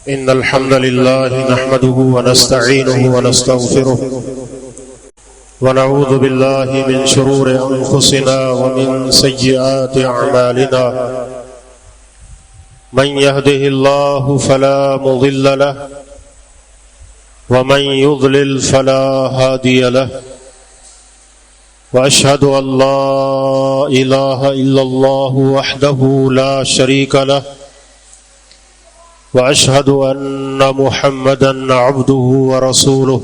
إن الحمد لله نحمده ونستعينه ونستغفره ونعوذ بالله من شرور أنفسنا ومن سيئات أعمالنا من يهده الله فلا مضل له ومن يضلل فلا هادي له وأشهد أن لا إله إلا الله وحده لا شريك له وأشهد أن محمدًا عبده ورسوله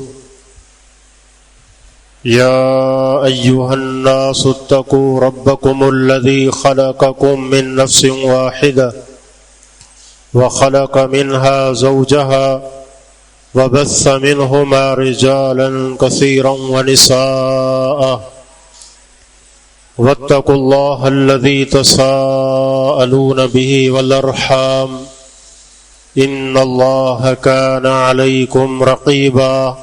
يا أيها الناس اتقوا ربكم الذي خلقكم من نفس واحدة وخلق منها زوجها وبث منهما رجالا كثيرا ونساء واتقوا الله الذي تساءلون به والأرحام إن الله كان عليكم رقيبا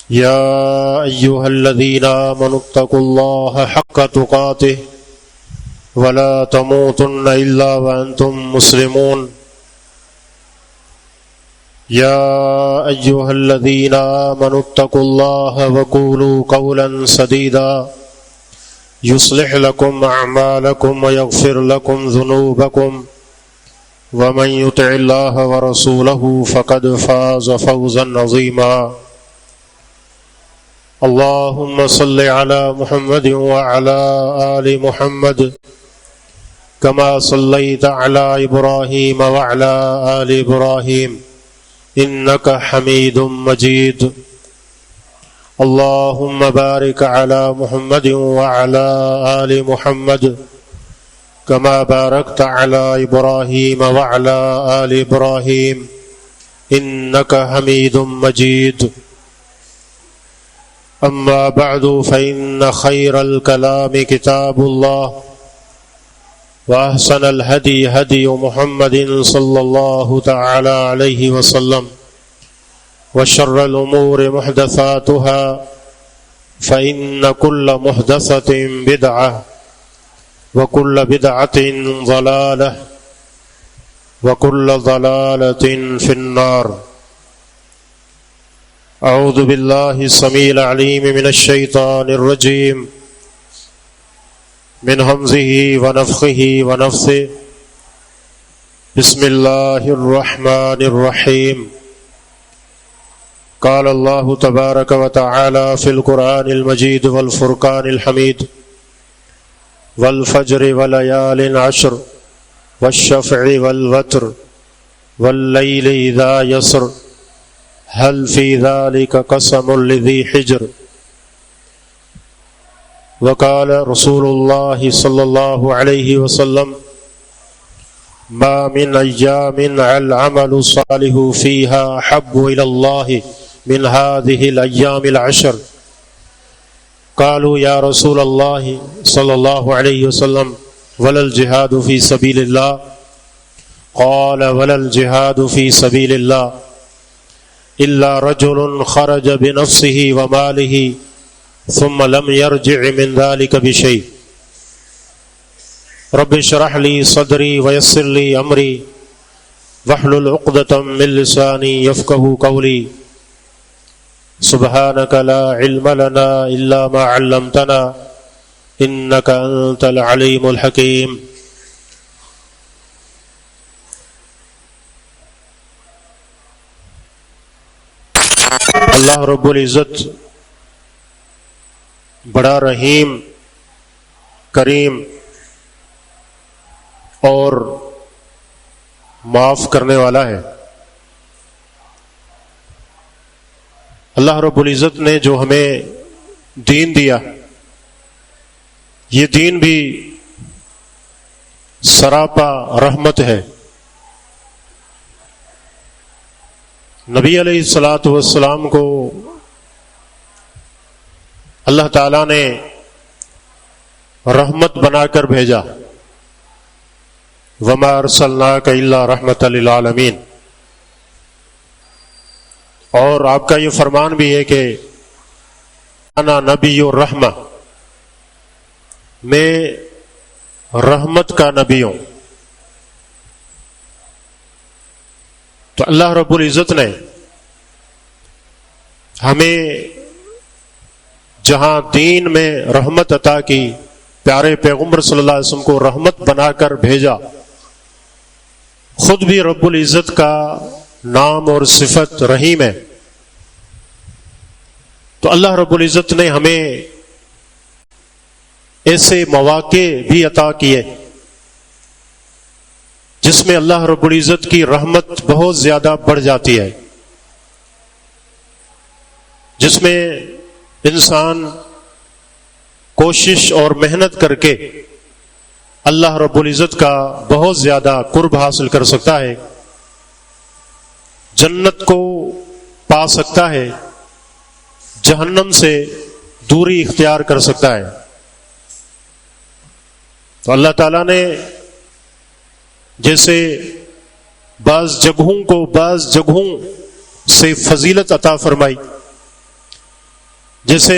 يا أيها الذين آمنوا اتقوا الله حق تقاته ولا تموتن إلا وأنتم مسلمون يا أيها الذين آمنوا اتقوا الله وقولوا قولا سديدا يصلح لكم أعمالكم ويغفر لكم ذنوبكم ومن يطع الله ورسوله فقد فاز فوزا عظيما اللهم صل على محمد وعلى آل محمد كما صليت على إبراهيم وعلى آل إبراهيم إنك حميد مجيد اللهم بارك على محمد وعلى آل محمد كما باركت على إبراهيم وعلى آل إبراهيم إنك حميد مجيد أما بعد فإن خير الكلام كتاب الله وأحسن الهدي هدي محمد صلى الله تعالى عليه وسلم وشر الأمور محدثاتها فإن كل محدثة بدعة وكل بدعة ضلالة وكل ضلالة في النار أعوذ بالله السميع العليم من الشيطان الرجيم من همزه ونفخه ونفثه بسم الله الرحمن الرحيم قال الله تبارك وتعالى في القرآن المجيد والفرقان الحميد والفجر وليال عشر والشفع والوتر والليل إذا يسر هل في ذلك قسم لذي حجر وقال رسول الله صلى الله عليه وسلم ما من أيام العمل الصالح فيها أحب إلى الله من هذه الأيام العشر قالوا يا رسول الله صلى الله عليه وسلم ولا الجهاد في سبيل الله قال ولا الجهاد في سبيل الله إلا رجل خرج بنفسه وماله ثم لم يرجع من ذلك بشيء رب اشرح لي صدري ويسر لي أمري واحلل عقدة من لساني يفقهوا قولي سبحانك لا علم لنا إلا ما علمتنا إنك أنت العليم الحكيم اللہ رب العزت بڑا رحیم کریم اور معاف کرنے والا ہے۔ اللہ رب العزت نے جو ہمیں دین دیا، یہ دین بھی سراپا رحمت ہے۔ نبی علیہ الصلاۃ والسلام کو اللہ تعالیٰ نے رحمت بنا کر بھیجا، وما ارسلناک الا رحمۃ للعالمین، اور آپ کا یہ فرمان بھی ہے کہ انا نبی الرحمہ، میں رحمت کا نبی ہوں۔ تو اللہ رب العزت نے ہمیں جہاں دین میں رحمت عطا کی، پیارے پیغمبر صلی اللہ علیہ وسلم کو رحمت بنا کر بھیجا، خود بھی رب العزت کا نام اور صفت رحیم ہے، تو اللہ رب العزت نے ہمیں ایسے مواقع بھی عطا کیے جس میں اللہ رب العزت کی رحمت بہت زیادہ بڑھ جاتی ہے، جس میں انسان کوشش اور محنت کر کے اللہ رب العزت کا بہت زیادہ قرب حاصل کر سکتا ہے، جنت کو پا سکتا ہے، جہنم سے دوری اختیار کر سکتا ہے۔ تو اللہ تعالیٰ نے جیسے بعض جگہوں سے فضیلت عطا فرمائی، جیسے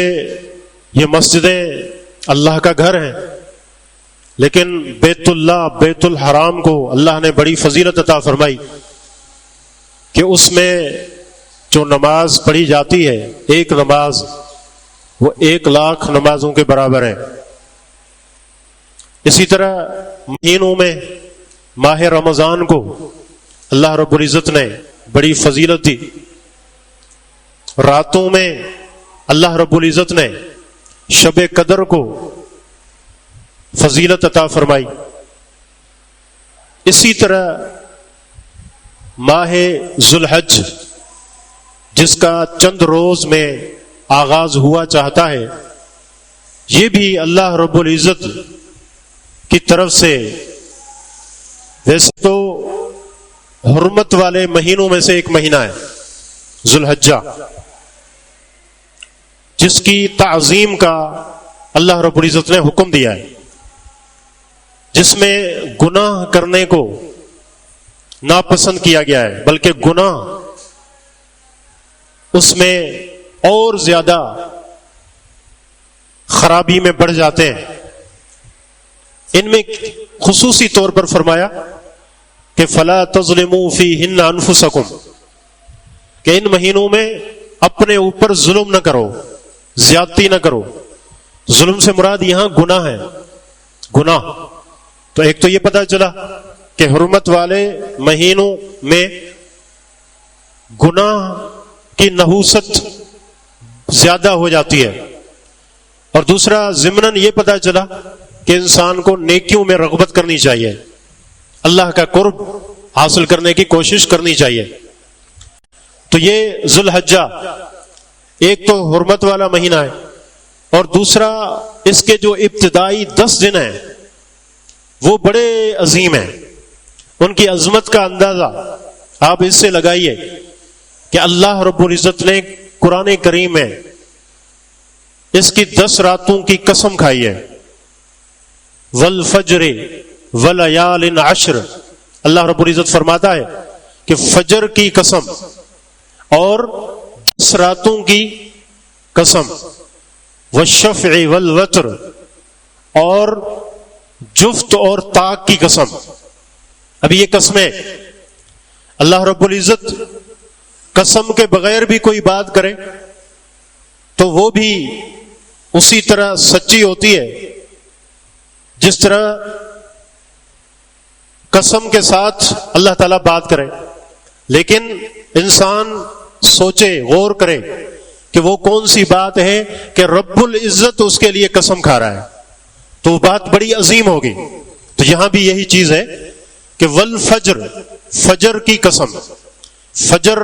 یہ مسجدیں اللہ کا گھر ہیں، لیکن بیت اللہ بیت الحرام کو اللہ نے بڑی فضیلت عطا فرمائی کہ اس میں جو نماز پڑھی جاتی ہے، ایک نماز وہ 1,00,000 نمازوں کے برابر ہے۔ اسی طرح مہینوں میں ماہ رمضان کو اللہ رب العزت نے بڑی فضیلت دی، راتوں میں اللہ رب العزت نے شب قدر کو فضیلت عطا فرمائی۔ اسی طرح ماہ ذوالحج جس کا چند روز میں آغاز ہوا چاہتا ہے، یہ بھی اللہ رب العزت کی طرف سے ویسے تو حرمت والے مہینوں میں سے ایک مہینہ ہے ذوالحجہ، جس کی تعظیم کا اللہ رب العزت نے حکم دیا ہے، جس میں گناہ کرنے کو ناپسند کیا گیا ہے، بلکہ گناہ اس میں اور زیادہ خرابی میں بڑھ جاتے ہیں۔ ان میں خصوصی طور پر فرمایا کہ فلا تظلموا فیہن انفسکم، کہ ان مہینوں میں اپنے اوپر ظلم نہ کرو، زیادتی نہ کرو۔ ظلم سے مراد یہاں گناہ ہے، گناہ۔ تو ایک تو یہ پتہ چلا کہ حرمت والے مہینوں میں گناہ کی نحوست زیادہ ہو جاتی ہے، اور دوسرا ضمناً یہ پتہ چلا کہ انسان کو نیکیوں میں رغبت کرنی چاہیے، اللہ کا قرب حاصل کرنے کی کوشش کرنی چاہیے۔ تو یہ ذوالحجہ ایک تو حرمت والا مہینہ ہے، اور دوسرا اس کے جو ابتدائی 10 دن ہیں وہ بڑے عظیم ہیں، ان کی عظمت کا اندازہ آپ اس سے لگائیے کہ اللہ رب العزت نے قرآن کریم میں اس کی 10 راتوں کی قسم کھائی ہے، والفجر ولیال عشر۔ اللہ رب العزت فرماتا ہے کہ فجر کی قسم اور 10 راتوں کی قسم، والشفع والوتر، اور جفت اور طاق کی قسم۔ ابھی یہ قسمیں اللہ رب العزت قسم کے بغیر بھی کوئی بات کرے تو وہ بھی اسی طرح سچی ہوتی ہے جس طرح قسم کے ساتھ اللہ تعالیٰ بات کرے۔ لیکن انسان سوچے، غور کرے کہ وہ کون سی بات ہے کہ رب العزت اس کے لیے قسم کھا رہا ہے، تو وہ بات بڑی عظیم ہوگی۔ تو یہاں بھی یہی چیز ہے کہ والفجر، فجر کی قسم۔ فجر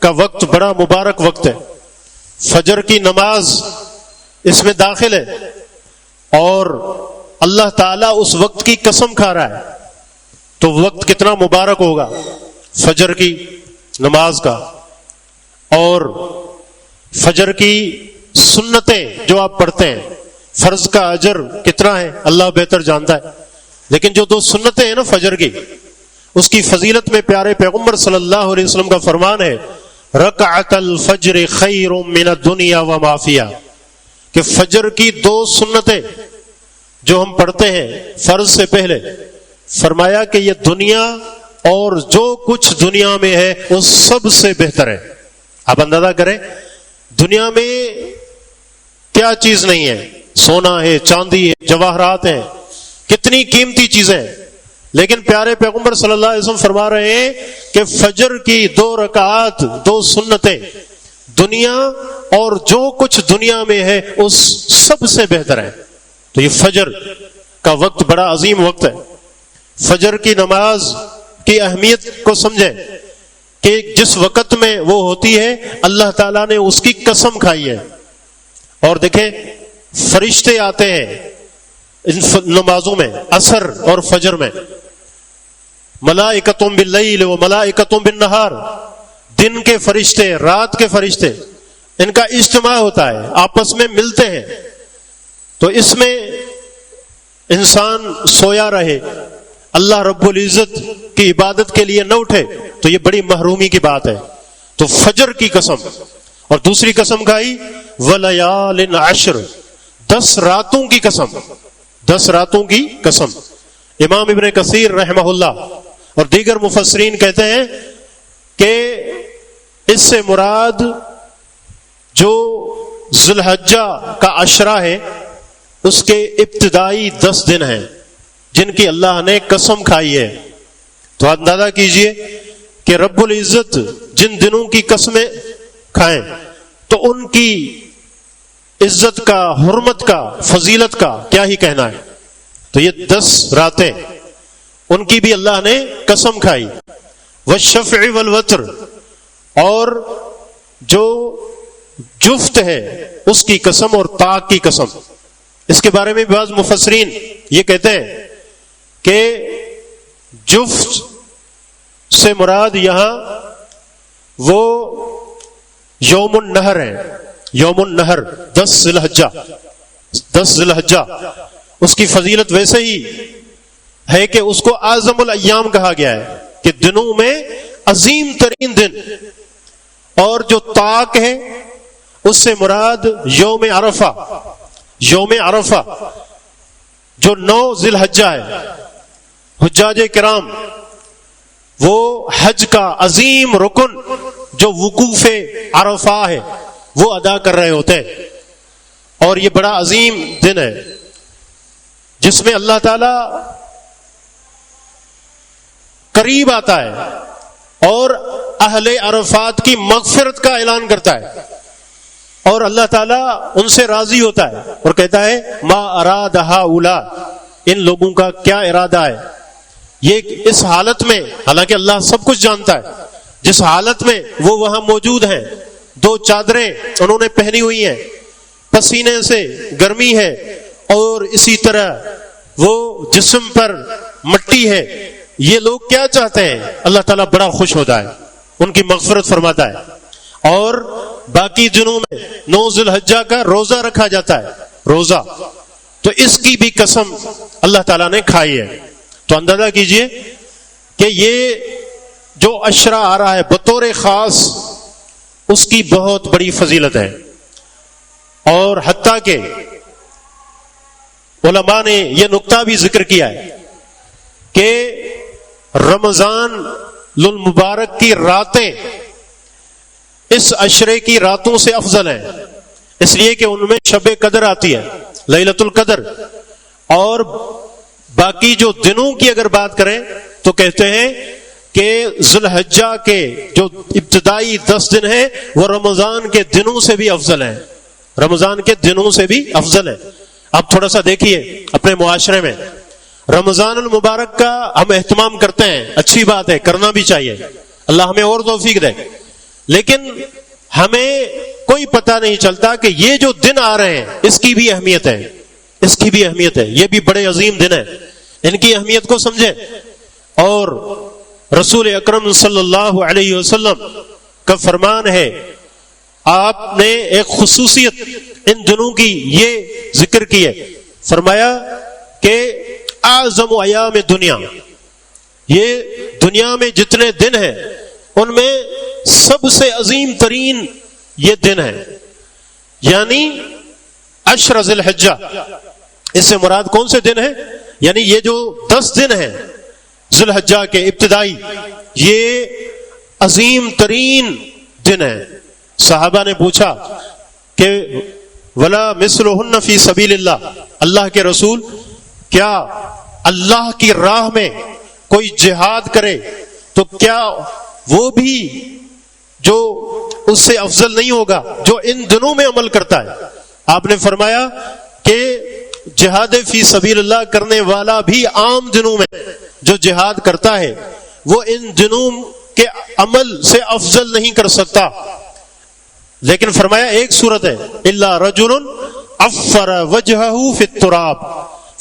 کا وقت بڑا مبارک وقت ہے، فجر کی نماز اس میں داخل ہے، اور اللہ تعالیٰ اس وقت کی قسم کھا رہا ہے، تو وقت کتنا مبارک ہوگا فجر کی نماز کا۔ اور فجر کی سنتیں جو آپ پڑھتے ہیں، فرض کا اجر کتنا ہے اللہ بہتر جانتا ہے، لیکن جو 2 سنتیں ہیں نا فجر کی، اس کی فضیلت میں پیارے پیغمبر صلی اللہ علیہ وسلم کا فرمان ہے، رکعت الفجر خیر من الدنیا وما فیہا، کہ فجر کی 2 سنتیں جو ہم پڑھتے ہیں فرض سے پہلے، فرمایا کہ یہ دنیا اور جو کچھ دنیا میں ہے اس سب سے بہتر ہے۔ آپ اندازہ کریں دنیا میں کیا چیز نہیں ہے، سونا ہے، چاندی ہے، جواہرات ہیں، کتنی قیمتی چیزیں ہیں، لیکن پیارے پیغمبر صلی اللہ علیہ وسلم فرما رہے ہیں کہ فجر کی 2 رکعات 2 سنتیں دنیا اور جو کچھ دنیا میں ہے اس سب سے بہتر ہے۔ تو یہ فجر کا وقت بڑا عظیم وقت ہے۔ فجر کی نماز کی اہمیت کو سمجھیں کہ جس وقت میں وہ ہوتی ہے اللہ تعالیٰ نے اس کی قسم کھائی ہے۔ اور دیکھیں فرشتے آتے ہیں ان نمازوں میں، عصر اور فجر میں، ملائکۃ باللیل و ملائکۃ بالنہار، دن کے فرشتے، رات کے فرشتے، ان کا اجتماع ہوتا ہے، آپس میں ملتے ہیں۔ تو اس میں انسان سویا رہے، اللہ رب العزت کی عبادت کے لیے نہ اٹھے تو یہ بڑی محرومی کی بات ہے۔ تو فجر کی قسم، اور دوسری قسم کھائی وَلَيَالٍ عَشْرٍ، 10 راتوں کی قسم، 10 راتوں کی قسم۔ امام ابن کثیر رحمہ اللہ اور دیگر مفسرین کہتے ہیں کہ اس سے مراد جو ذی الحجہ کا عشرہ ہے اس کے ابتدائی 10 دن ہیں جن کی اللہ نے قسم کھائی ہے۔ تو اندازہ کیجئے کہ رب العزت جن دنوں کی قسمیں کھائیں تو ان کی عزت کا، حرمت کا، فضیلت کا کیا ہی کہنا ہے۔ تو یہ 10 راتیں ان کی بھی اللہ نے قسم کھائی۔ والشفع والوتر، اور جو جفت ہے اس کی قسم اور طاق کی قسم۔ اس کے بارے میں بعض مفسرین یہ کہتے ہیں کہ جفت سے مراد یہاں وہ یوم النہر ہے، یوم النہر 10 ذی الحجہ، 10 ذی الحجہ، اس کی فضیلت ویسے ہی ہے کہ اس کو اعظم الایام کہا گیا ہے کہ دنوں میں عظیم ترین دن۔ اور جو طاق ہے اس سے مراد یوم عرفہ، یوم عرفہ جو 9 ذی الحجہ ہے۔ حجاج کرام وہ حج کا عظیم رکن جو وقوف عرفہ ہے وہ ادا کر رہے ہوتے ہیں، اور یہ بڑا عظیم دن ہے جس میں اللہ تعالی قریب آتا ہے اور اہل عرفات کی مغفرت کا اعلان کرتا ہے، اور اللہ تعالیٰ ان سے راضی ہوتا ہے اور کہتا ہے ما اراد ہؤلاء، ان لوگوں کا کیا ارادہ ہے۔ یہ اس حالت میں، حالانکہ اللہ سب کچھ جانتا ہے، جس حالت میں وہ وہاں موجود ہیں، 2 چادریں انہوں نے پہنی ہوئی ہیں، پسینے سے گرمی ہے، اور اسی طرح وہ جسم پر مٹی ہے، یہ لوگ کیا چاہتے ہیں؟ اللہ تعالیٰ بڑا خوش ہوتا ہے، ان کی مغفرت فرماتا ہے۔ اور باقی دنوں میں 9 ذی الحجہ کا روزہ رکھا جاتا ہے، روزہ، تو اس کی بھی قسم اللہ تعالیٰ نے کھائی ہے۔ تو اندازہ کیجئے کہ یہ جو عشرہ آ رہا ہے بطور خاص اس کی بہت بڑی فضیلت ہے، اور حتیٰ کہ علماء نے یہ نقطہ بھی ذکر کیا ہے کہ رمضان المبارک کی راتیں اس عشرے کی راتوں سے افضل ہیں، اس لیے کہ ان میں شب قدر آتی ہے، لیلۃ القدر۔ اور باقی جو دنوں کی اگر بات کریں تو کہتے ہیں کہ ذی الحجہ کے جو ابتدائی 10 دن ہیں وہ رمضان کے دنوں سے بھی افضل ہیں، رمضان کے دنوں سے بھی افضل ہیں۔ اب تھوڑا سا دیکھیے اپنے معاشرے میں رمضان المبارک کا ہم اہتمام کرتے ہیں، اچھی بات ہے، کرنا بھی چاہیے، اللہ ہمیں اور توفیق دے، لیکن ہمیں کوئی پتہ نہیں چلتا کہ یہ جو دن آ رہے ہیں اس کی بھی اہمیت ہے، اس کی بھی اہمیت ہے، یہ بھی بڑے عظیم دن ہیں، ان کی اہمیت کو سمجھیں۔ اور رسول اکرم صلی اللہ علیہ وسلم کا فرمان ہے، آپ نے ایک خصوصیت ان دنوں کی یہ ذکر کی ہے، فرمایا کہ اعظم ایام دنیا، یہ دنیا میں جتنے دن ہیں ان میں سب سے عظیم ترین یہ دن ہے، یعنی عشر ذی الحجہ۔ اس سے مراد کون سے دن ہیں؟ یعنی یہ جو 10 دن ہیں ذی الحجہ کے ابتدائی یہ عظیم ترین دن ہے۔ صحابہ نے پوچھا کہ ولا مثلہن فی سبیل اللہ، اللہ کے رسول کیا اللہ کی راہ میں کوئی جہاد کرے تو کیا وہ بھی جو اس سے افضل نہیں ہوگا جو ان دنوں میں عمل کرتا ہے؟ آپ نے فرمایا کہ جہاد فی سبیل اللہ کرنے والا بھی عام دنوں میں جو جہاد کرتا ہے وہ ان دنوں کے عمل سے افضل نہیں کر سکتا، لیکن فرمایا ایک صورت ہے الا رجل عفر وجہہ فی التراب،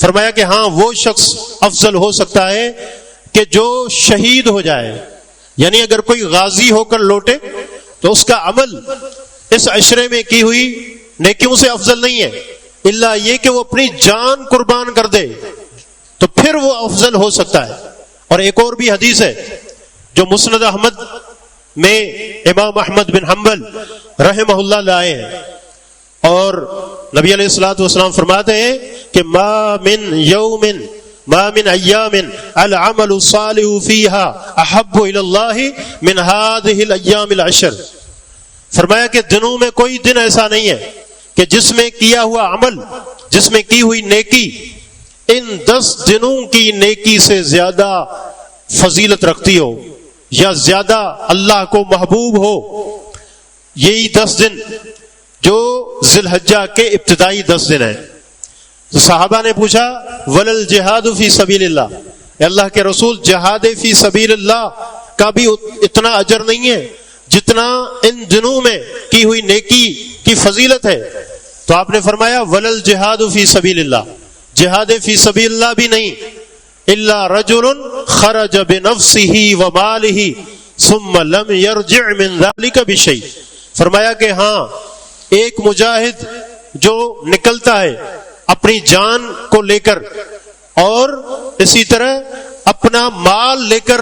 فرمایا کہ ہاں وہ شخص افضل ہو سکتا ہے کہ جو شہید ہو جائے، یعنی اگر کوئی غازی ہو کر لوٹے تو اس کا عمل اس عشرے میں کی ہوئی نیکیوں سے افضل نہیں ہے، الا یہ کہ وہ اپنی جان قربان کر دے تو پھر وہ افضل ہو سکتا ہے۔ اور ایک اور بھی حدیث ہے جو مسند احمد میں امام احمد بن حنبل رحمہ اللہ لائے ہیں، اور نبی علیہ الصلوۃ والسلام فرماتے ہیں کہ ما من ایام العمل الصالح فیها احب الی اللہ من هذه الایام العشر، فرمایا کہ دنوں میں کوئی دن ایسا نہیں ہے کہ جس میں کیا ہوا عمل، جس میں کی ہوئی نیکی ان 10 دنوں کی نیکی سے زیادہ فضیلت رکھتی ہو یا زیادہ اللہ کو محبوب ہو۔ یہی 10 دن جو ذی الحجہ کے ابتدائی 10 دن ہیں۔ تو صحابہ نے پوچھا ولل جہاد فی سبیل اللہ، اے اللہ کے رسول جہاد فی سبیل اللہ کا بھی اتنا اجر نہیں ہے جتنا ان دنوں میں کی ہوئی نیکی کی فضیلت ہے؟ تو آپ نے فرمایا ولل جہاد فی سبیل اللہ، جہاد فی سبیل اللہ بھی نہیں الا رجل خرج بنفسه وماله ثم لم يرجع من ذلك بشيء، فرمایا کہ ہاں ایک مجاہد جو نکلتا ہے اپنی جان کو لے کر اور اسی طرح اپنا مال لے کر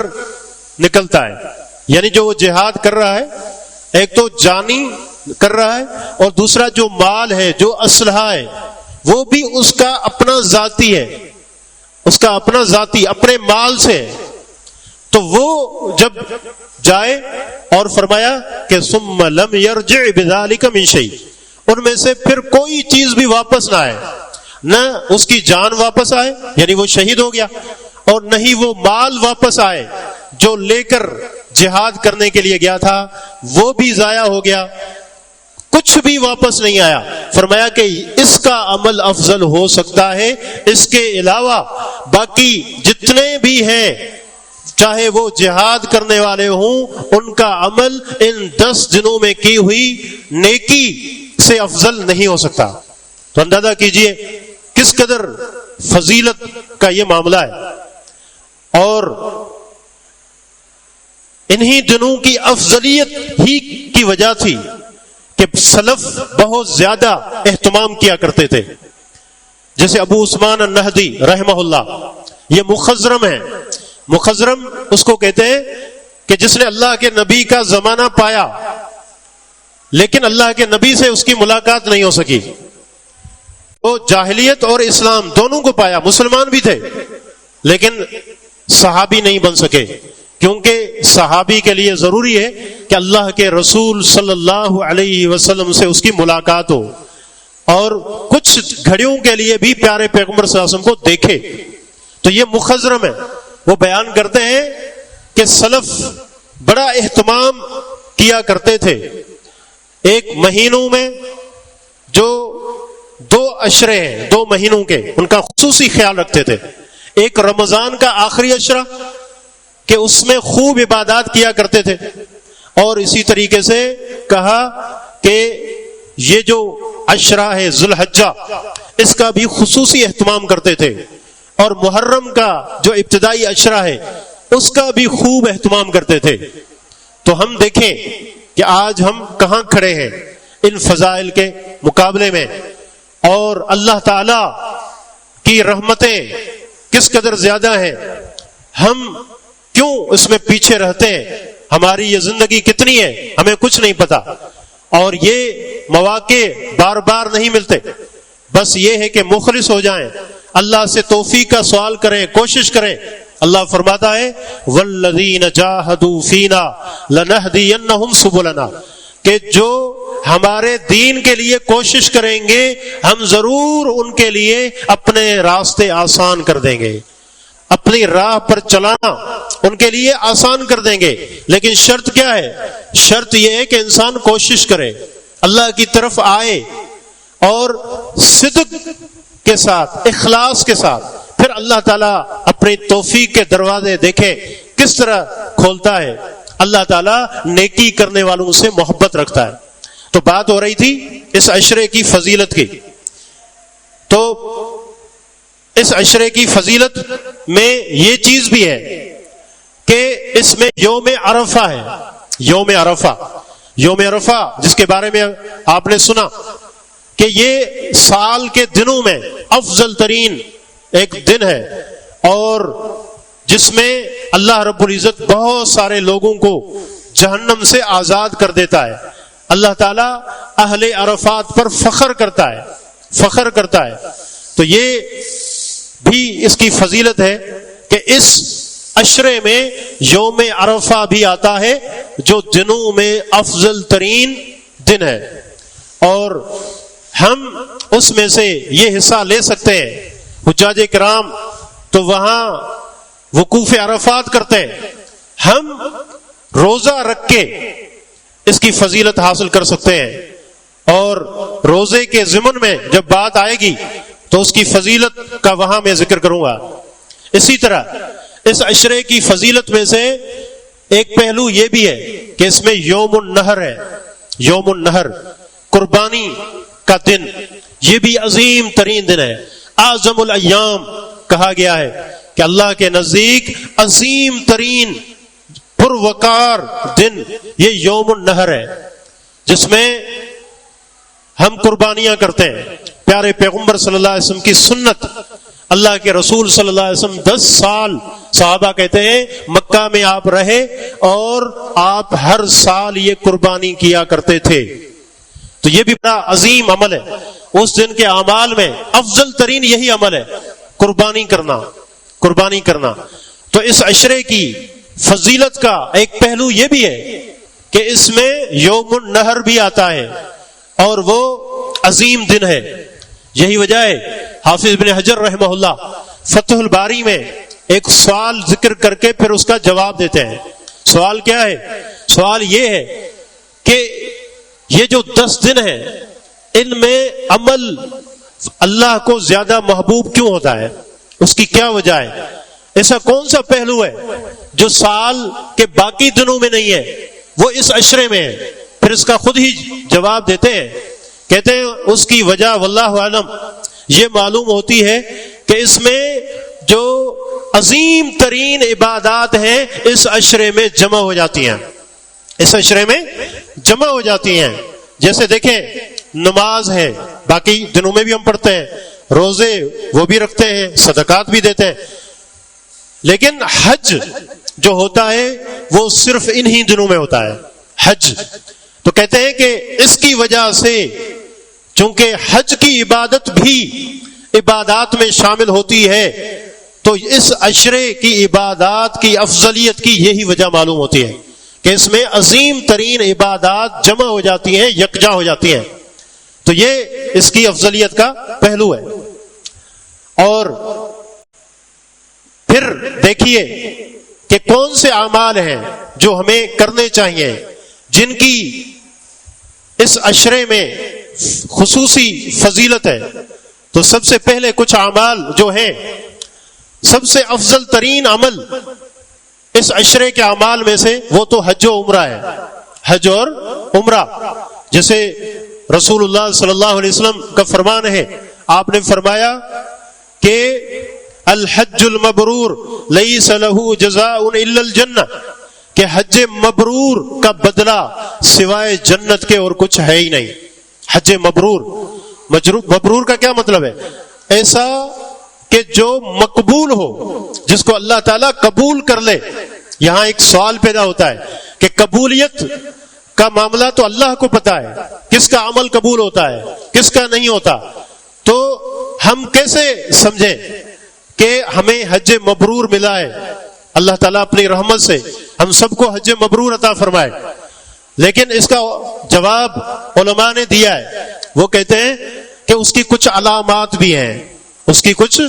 نکلتا ہے، یعنی جو وہ جہاد کر رہا ہے ایک تو جانی کر رہا ہے اور دوسرا جو مال ہے جو اسلحہ ہے وہ بھی اس کا اپنا ذاتی ہے، اس کا اپنا ذاتی اپنے مال سے ہے۔ تو وہ جب جائے اور فرمایا کہ ثم لم يرجع بذلك من شيء، ان میں سے پھر کوئی چیز بھی واپس نہ آئے، نہ اس کی جان واپس آئے یعنی وہ شہید ہو گیا، اور نہ ہی وہ مال واپس آئے جو لے کر جہاد کرنے کے لیے گیا تھا وہ بھی ضائع ہو گیا، کچھ بھی واپس نہیں آیا۔ فرمایا کہ اس کا عمل افضل ہو سکتا ہے، اس کے علاوہ باقی جتنے بھی ہیں چاہے وہ جہاد کرنے والے ہوں ان کا عمل ان 10 دنوں میں کی ہوئی نیکی سے افضل نہیں ہو سکتا۔ تو اندازہ کیجئے کس قدر فضیلت کا یہ معاملہ ہے، اور انہی دنوں کی افضلیت ہی کی وجہ تھی کہ سلف بہت زیادہ اہتمام کیا کرتے تھے، جیسے ابو عثمان النہدی رحمہ اللہ، یہ مخضرم ہے، مخضرم اس کو کہتے ہیں کہ جس نے اللہ کے نبی کا زمانہ پایا لیکن اللہ کے نبی سے اس کی ملاقات نہیں ہو سکی، وہ جاہلیت اور اسلام دونوں کو پایا، مسلمان بھی تھے لیکن صحابی نہیں بن سکے، کیونکہ صحابی کے لیے ضروری ہے کہ اللہ کے رسول صلی اللہ علیہ وسلم سے اس کی ملاقات ہو اور کچھ گھڑیوں کے لیے بھی پیارے پیغمبر صلی اللہ علیہ وسلم کو دیکھے۔ تو یہ مخضرم ہے، وہ بیان کرتے ہیں کہ سلف بڑا اہتمام کیا کرتے تھے ایک مہینوں میں جو 2 عشرے ہیں 2 مہینوں کے، ان کا خصوصی خیال رکھتے تھے۔ ایک رمضان کا آخری عشرہ کہ اس میں خوب عبادات کیا کرتے تھے، اور اسی طریقے سے کہا کہ یہ جو عشرہ ہے ذی الحجہ اس کا بھی خصوصی اہتمام کرتے تھے، اور محرم کا جو ابتدائی عشرہ ہے اس کا بھی خوب اہتمام کرتے تھے۔ تو ہم دیکھیں کہ آج ہم کہاں کھڑے ہیں ان فضائل کے مقابلے میں، اور اللہ تعالی کی رحمتیں کس قدر زیادہ ہیں، ہم کیوں اس میں پیچھے رہتے ہیں؟ ہماری یہ زندگی کتنی ہے ہمیں کچھ نہیں پتا، اور یہ مواقع بار بار نہیں ملتے، بس یہ ہے کہ مخلص ہو جائیں، اللہ سے توفیق کا سوال کریں، کوشش کریں اللہ فرماتا ہے والذین جاہدوا فینا لنہدینہم سبلنا، کہ جو ہمارے دین کے لیے کوشش کریں گے ہم ضرور ان کے لیے اپنے راستے آسان کر دیں گے، اپنی راہ پر چلانا ان کے لیے آسان کر دیں گے۔ لیکن شرط کیا ہے؟ شرط یہ ہے کہ انسان کوشش کرے، اللہ کی طرف آئے اور صدق کے ساتھ، اخلاص کے ساتھ، پھر اللہ تعالیٰ اپنی توفیق کے دروازے دیکھیں کس طرح کھولتا ہے۔ اللہ تعالیٰ نیکی کرنے والوں سے محبت رکھتا ہے۔ تو بات ہو رہی تھی اس عشرے کی فضیلت کی، تو اس عشرے کی فضیلت میں یہ چیز بھی ہے کہ اس میں یوم عرفہ ہے۔ یوم عرفہ، یوم عرفہ جس کے بارے میں آپ نے سنا کہ یہ سال کے دنوں میں افضل ترین ایک دن ہے، اور جس میں اللہ رب العزت بہت سارے لوگوں کو جہنم سے آزاد کر دیتا ہے۔ اللہ تعالیٰ اہل عرفات پر فخر کرتا ہے۔ تو یہ بھی اس کی فضیلت ہے کہ اس عشرے میں یوم عرفہ بھی آتا ہے جو دنوں میں افضل ترین دن ہے، اور ہم اس میں سے یہ حصہ لے سکتے ہیں۔ حجاج کرام تو وہاں وقوف عرفات کرتے ہیں، ہم روزہ رکھ کے اس کی فضیلت حاصل کر سکتے ہیں، اور روزے کے ضمن میں جب بات آئے گی تو اس کی فضیلت کا وہاں میں ذکر کروں گا۔ اسی طرح اس عشرے کی فضیلت میں سے ایک پہلو یہ بھی ہے کہ اس میں یوم النحر ہے۔ یوم النحر، قربانی کا دن، یہ بھی عظیم ترین دن ہے۔ اعظم الایام کہا گیا ہے کہ اللہ کے نزدیک عظیم ترین پروقار دن یہ یوم النحر ہے، جس میں ہم قربانیاں کرتے ہیں۔ پیارے پیغمبر صلی اللہ علیہ وسلم کی سنت، اللہ کے رسول صلی اللہ علیہ وسلم 10 سال صحابہ کہتے ہیں مکہ میں آپ رہے اور آپ ہر سال یہ قربانی کیا کرتے تھے۔ تو یہ بھی بڑا عظیم عمل ہے۔ اس دن کے اعمال میں افضل ترین یہی عمل ہے، قربانی کرنا۔ تو اس عشرے کی فضیلت کا ایک پہلو یہ بھی ہے کہ اس میں یوم النحر بھی آتا ہے اور وہ عظیم دن ہے۔ یہی وجہ ہے حافظ ابن حجر رحمہ اللہ فتح الباری میں ایک سوال ذکر کر کے پھر اس کا جواب دیتے ہیں۔ سوال کیا ہے؟ سوال یہ ہے کہ یہ جو 10 دن ہیں ان میں عمل اللہ کو زیادہ محبوب کیوں ہوتا ہے؟ اس کی کیا وجہ ہے؟ ایسا کون سا پہلو ہے جو سال کے باقی دنوں میں نہیں ہے، وہ اس عشرے میں ہے؟ پھر اس کا خود ہی جواب دیتے ہیں، کہتے ہیں اس کی وجہ واللہ عالم یہ معلوم ہوتی ہے کہ اس میں جو عظیم ترین عبادات ہیں اس عشرے میں جمع ہو جاتی ہیں، اس عشرے میں جمع ہو جاتی ہیں۔ جیسے دیکھیں نماز ہے، باقی دنوں میں بھی ہم پڑھتے ہیں، روزے وہ بھی رکھتے ہیں، صدقات بھی دیتے ہیں، لیکن حج جو ہوتا ہے وہ صرف انہی دنوں میں ہوتا ہے، حج۔ تو کہتے ہیں کہ اس کی وجہ سے چونکہ حج کی عبادت بھی عبادات میں شامل ہوتی ہے، تو اس عشرے کی عبادات کی افضلیت کی یہی وجہ معلوم ہوتی ہے کہ اس میں عظیم ترین عبادات جمع ہو جاتی ہیں، یکجا ہو جاتی ہیں۔ تو یہ اس کی افضلیت کا پہلو ہے۔ اور پھر دیکھیے کہ کون سے اعمال ہیں جو ہمیں کرنے چاہیے جن کی اس عشرے میں خصوصی فضیلت ہے۔ تو سب سے پہلے کچھ اعمال جو ہیں، سب سے افضل ترین عمل اس عشرے کے اعمال میں سے وہ تو حج و عمرہ ہے، حج اور عمرہ۔ جیسے رسول اللہ صلی اللہ علیہ وسلم کا فرمان ہے، آپ نے فرمایا کہ الحج المبرور لیس له جزاء الا الجنہ، کہ حج مبرور کا بدلہ سوائے جنت کے اور کچھ ہے ہی نہیں۔ حج مبرور کا کیا مطلب ہے؟ ایسا کہ جو مقبول ہو، جس کو اللہ تعالیٰ قبول کر لے۔ یہاں ایک سوال پیدا ہوتا ہے کہ قبولیت کا معاملہ تو اللہ کو پتا ہے، کس کا عمل قبول ہوتا ہے کس کا نہیں ہوتا، تو ہم کیسے سمجھیں کہ ہمیں حج مبرور ملا ہے؟ اللہ تعالیٰ اپنی رحمت سے ہم سب کو حج مبرور عطا فرمائے. لیکن اس کا جواب علماء نے دیا ہے. وہ کہتے ہیں کہ اس کی کچھ علامات بھی ہیں، اس کی کچھ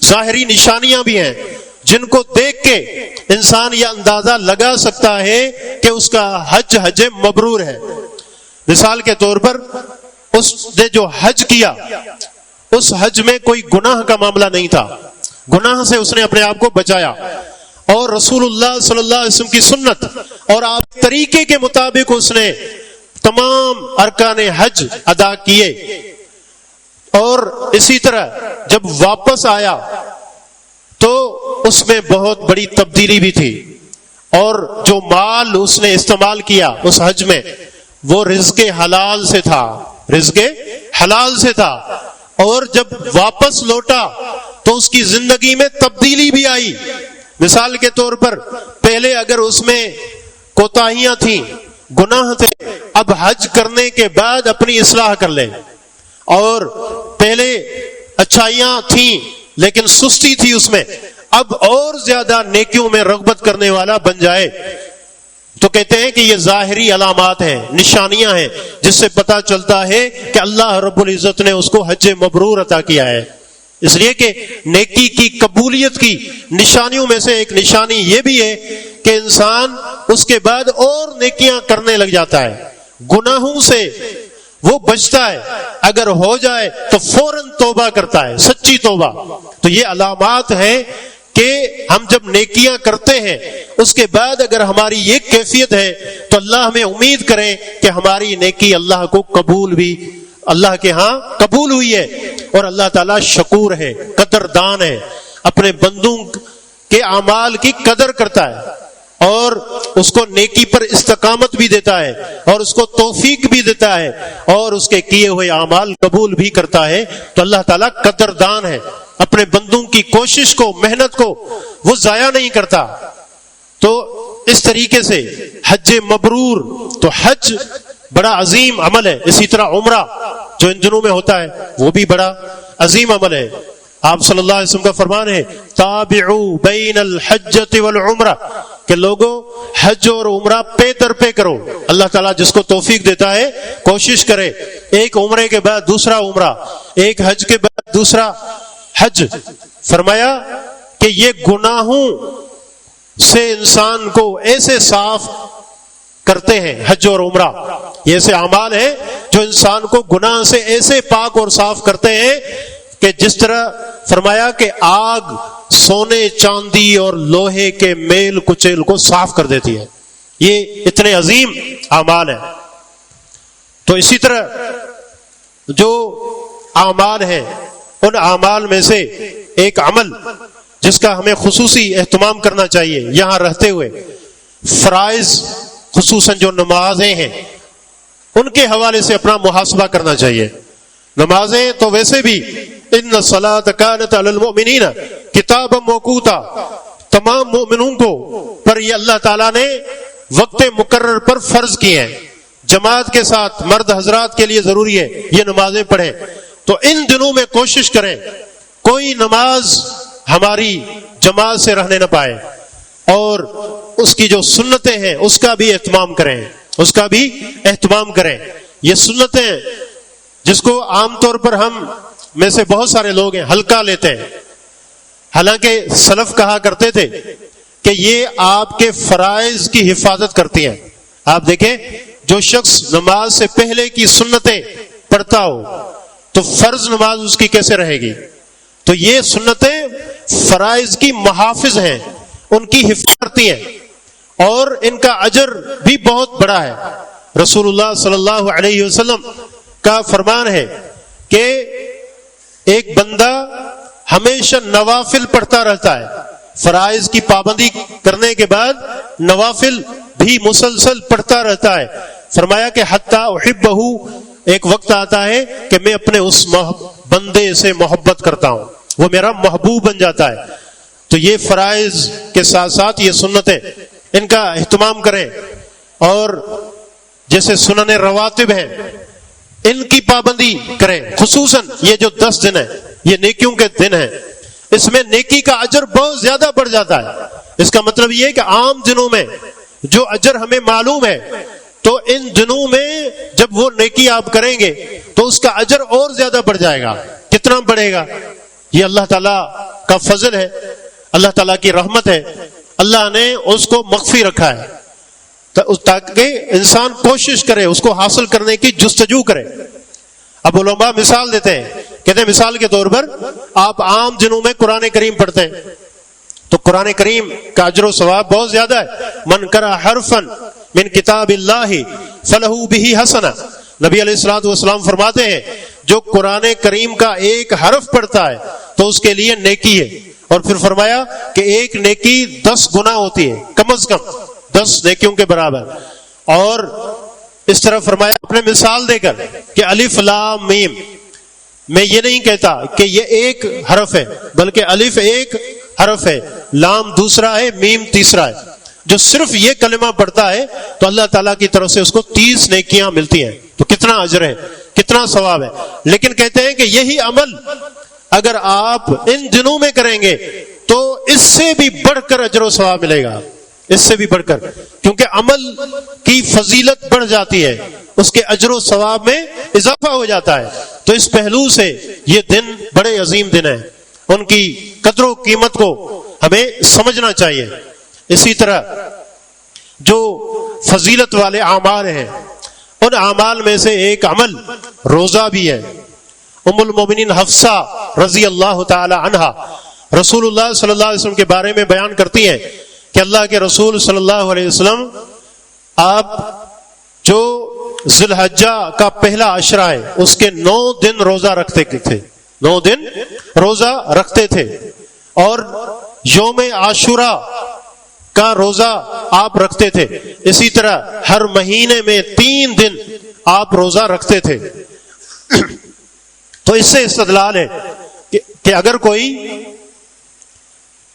ظاہری نشانیاں بھی ہیں جن کو دیکھ کے انسان یہ اندازہ لگا سکتا ہے کہ اس کا حج مبرور ہے. مثال کے طور پر اس نے جو حج کیا اس حج میں کوئی گناہ کا معاملہ نہیں تھا، گناہ سے اس نے اپنے آپ کو بچایا، اور رسول اللہ صلی اللہ علیہ وسلم کی سنت اور آپ طریقے کے مطابق اس نے تمام ارکان حج ادا کیے. اور اسی طرح جب واپس آیا تو اس میں بہت بڑی تبدیلی بھی تھی، اور جو مال اس نے استعمال کیا اس حج میں وہ رزق حلال سے تھا، رزق حلال سے تھا. اور جب واپس لوٹا تو اس کی زندگی میں تبدیلی بھی آئی. مثال کے طور پر پہلے اگر اس میں کوتاہیاں تھیں، گناہ تھے، اب حج کرنے کے بعد اپنی اصلاح کر لیں. اور پہلے اچھائیاں تھیں لیکن سستی تھی اس میں، اب اور زیادہ نیکیوں میں رغبت کرنے والا بن جائے. تو کہتے ہیں کہ یہ ظاہری علامات ہیں، نشانیاں ہیں جس سے پتہ چلتا ہے کہ اللہ رب العزت نے اس کو حج مبرور عطا کیا ہے. اس لیے کہ نیکی کی قبولیت کی نشانیوں میں سے ایک نشانی یہ بھی ہے کہ انسان اس کے بعد اور نیکیاں کرنے لگ جاتا ہے، گناہوں سے وہ بچتا ہے، اگر ہو جائے تو فوراً توبہ کرتا ہے، سچی توبہ. تو یہ علامات ہیں کہ ہم جب نیکیاں کرتے ہیں اس کے بعد اگر ہماری یہ کیفیت ہے تو اللہ ہمیں امید کریں کہ ہماری نیکی اللہ کو قبول بھی، اللہ کے ہاں قبول ہوئی ہے. اور اللہ تعالیٰ شکور ہے، قدردان ہے، اپنے بندوں کے اعمال کی قدر کرتا ہے اور اس کو نیکی پر استقامت بھی دیتا ہے اور اس کو توفیق بھی دیتا ہے اور اس کے کیے ہوئے اعمال قبول بھی کرتا ہے. تو اللہ تعالیٰ قدردان ہے، اپنے بندوں کی کوشش کو، محنت کو وہ ضائع نہیں کرتا. تو اس طریقے سے حج مبرور، تو حج بڑا عظیم عمل ہے. اسی طرح عمرہ جو ان دنوں میں ہوتا ہے وہ بھی بڑا عظیم عمل ہے. آپ صلی اللہ علیہ وسلم کا فرمان ہے تابعوا بین الحجۃ والعمرہ، کہ لوگوں حج اور عمرہ پے در پے کرو. اللہ تعالیٰ جس کو توفیق دیتا ہے کوشش کرے ایک عمرے کے بعد دوسرا عمرہ، ایک حج کے بعد دوسرا حج. فرمایا کہ یہ گناہوں سے انسان کو ایسے صاف کرتے ہیں، حج اور عمرہ یہ ایسے اعمال ہیں جو انسان کو گناہ سے ایسے پاک اور صاف کرتے ہیں کہ جس طرح فرمایا کہ آگ سونے چاندی اور لوہے کے میل کچیل کو صاف کر دیتی ہے. یہ اتنے عظیم اعمال ہیں. تو اسی طرح جو اعمال ہیں ان اعمال میں سے ایک عمل جس کا ہمیں خصوصی اہتمام کرنا چاہیے یہاں رہتے ہوئے، فرائض خصوصاً جو نمازیں ہیں ان کے حوالے سے اپنا محاسبہ کرنا چاہیے. نمازیں تو ویسے بھی ان الصلاۃ کانت علی المؤمنین کتابا موقوتا، تمام مومنوں کو پر یہ اللہ تعالیٰ نے وقت مقرر پر فرض کیے ہیں. جماعت کے ساتھ مرد حضرات کے لیے ضروری ہے یہ نمازیں پڑھیں. تو ان دنوں میں کوشش کریں کوئی نماز ہماری جماعت سے رہنے نہ پائے، اور اس کی جو سنتیں ہیں اس کا بھی اہتمام کریں، اس کا بھی اہتمام کریں. یہ سنتیں جس کو عام طور پر ہم میں سے بہت سارے لوگ ہیں ہلکا لیتے ہیں، حالانکہ سلف کہا کرتے تھے کہ یہ آپ کے فرائض کی حفاظت کرتی ہیں. آپ دیکھیں جو شخص نماز سے پہلے کی سنتیں پڑھتا ہو تو فرض نماز اس کی کیسے رہے گی. تو یہ سنتیں فرائض کی محافظ ہیں، ان کی حفاظت کرتی ہیں اور ان کا اجر بھی بہت بڑا ہے. رسول اللہ صلی اللہ علیہ وسلم کا فرمان ہے کہ ایک بندہ ہمیشہ نوافل پڑھتا رہتا ہے، فرائض کی پابندی کرنے کے بعد نوافل بھی مسلسل پڑھتا رہتا ہے. فرمایا کہ حتیٰ احبہ، ایک وقت آتا ہے کہ میں اپنے اس بندے سے محبت کرتا ہوں، وہ میرا محبوب بن جاتا ہے. تو یہ فرائض کے ساتھ ساتھ یہ سنتیں ان کا اہتمام کریں، اور جیسے سنن رواتب ہیں ان کی پابندی کریں. خصوصاً یہ جو 10 دن ہیں یہ نیکیوں کے دن ہیں، اس میں نیکی کا اجر بہت زیادہ بڑھ جاتا ہے. اس کا مطلب یہ ہے کہ عام دنوں میں جو اجر ہمیں معلوم ہے تو ان دنوں میں جب وہ نیکی آپ کریں گے تو اس کا اجر اور زیادہ بڑھ جائے گا. کتنا بڑھے گا؟ یہ اللہ تعالیٰ کا فضل ہے، اللہ تعالیٰ کی رحمت ہے. اللہ نے اس کو مخفی رکھا ہے تاکہ انسان کوشش کرے، اس کو حاصل کرنے کی جستجو کرے. اب علماء مثال دیتے ہیں، کہتے ہیں مثال کے طور پر آپ عام دنوں میں قرآن کریم پڑھتے ہیں تو قرآن کریم کا اجر و ثواب بہت زیادہ ہے. من قرأ حرفا من کتاب اللہ فلہ بہ حسنہ. نبی علیہ الصلوۃ والسلام فرماتے ہیں جو قرآن کریم کا ایک حرف پڑھتا ہے تو اس کے لیے نیکی ہے. اور پھر فرمایا کہ ایک نیکی 10 گنا ہوتی ہے، کم از کم 10 نیکیوں کے برابر. اور اس طرح فرمایا اپنے مثال دے کر کہ الف لام میم، میں یہ نہیں کہتا کہ یہ ایک حرف ہے بلکہ الف ایک حرف ہے، لام دوسرا ہے، میم تیسرا ہے. جو صرف یہ کلمہ پڑھتا ہے تو اللہ تعالیٰ کی طرف سے اس کو 30 نیکیاں ملتی ہیں. تو کتنا اجر ہے، کتنا ثواب ہے. لیکن کہتے ہیں کہ یہی عمل اگر آپ ان دنوں میں کریں گے تو اس سے بھی بڑھ کر اجر و ثواب ملے گا، اس سے بھی بڑھ کر، کیونکہ عمل کی فضیلت بڑھ جاتی ہے، اس کے اجر و ثواب میں اضافہ ہو جاتا ہے. تو اس پہلو سے یہ دن بڑے عظیم دن ہیں، ان کی قدر و قیمت کو ہمیں سمجھنا چاہیے. اسی طرح جو فضیلت والے اعمال ہیں ان اعمال میں سے ایک عمل روزہ بھی ہے. ام المومنین حفصہ رضی اللہ تعالی عنہا رسول اللہ صلی اللہ علیہ وسلم کے بارے میں بیان کرتی ہیں کہ اللہ کے رسول صلی اللہ علیہ وسلم آپ جو ذی الحجہ کا پہلا عشرہ ہے اس کے 9 دن روزہ رکھتے تھے، 9 دن روزہ رکھتے تھے. اور یوم عاشورہ کا روزہ آپ رکھتے تھے. اسی طرح ہر مہینے میں 3 دن آپ روزہ رکھتے تھے. تو اس سے استدلال ہے کہ اگر کوئی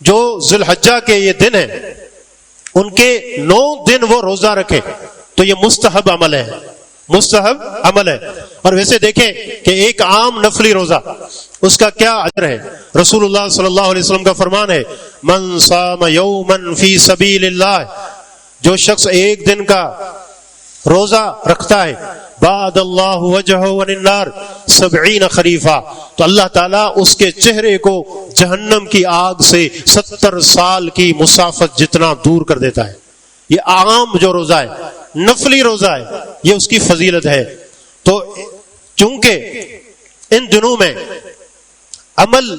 جو ذی الحجہ کے یہ دن ہیں ان کے 9 دن وہ روزہ رکھے تو یہ مستحب عمل ہے، مستحب عمل ہے. اور ویسے دیکھیں کہ ایک عام نفلی روزہ اس کا کیا اجر ہے. رسول اللہ صلی اللہ علیہ وسلم کا فرمان ہے من صام یوما فی سبیل اللہ، جو شخص ایک دن کا روزہ رکھتا ہے بعد اللہ وجہہ عن النار 70 خریفہ، تو اللہ تعالیٰ اس کے چہرے کو جہنم کی آگ سے 70 سال کی مسافت جتنا دور کر دیتا ہے. یہ عام جو روزہ ہے، نفلی روزہ ہے، یہ اس کی فضیلت ہے. تو چونکہ ان دنوں میں عمل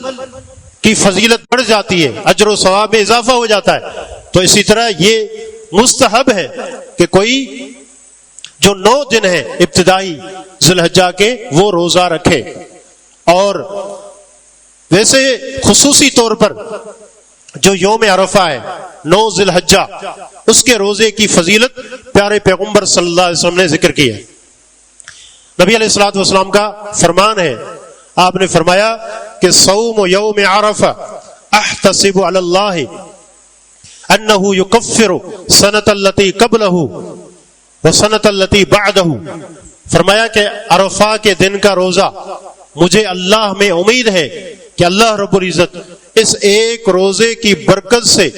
کی فضیلت بڑھ جاتی ہے، اجر و ثواب میں اضافہ ہو جاتا ہے، تو اسی طرح یہ مستحب ہے کہ کوئی جو 9 دن ہیں ابتدائی ذی الحجہ کے وہ روزہ رکھے. اور ویسے خصوصی طور پر جو یوم عرفہ ہے 9 ذی الحجہ، اس کے روزے کی فضیلت پیارے پیغمبر صلی اللہ علیہ وسلم نے ذکر کی ہے. نبی علیہ الصلوۃ والسلام کا فرمان ہے، آپ نے فرمایا کہ صوم یوم عرفہ احتسب علی اللہ انہ یکفر سنۃ التی قبلہ وسنۃ التی بعدہ. فرمایا کہ عرفہ کے دن کا روزہ مجھے اللہ میں امید ہے کہ اللہ رب العزت اس ایک روزے کی برکت سے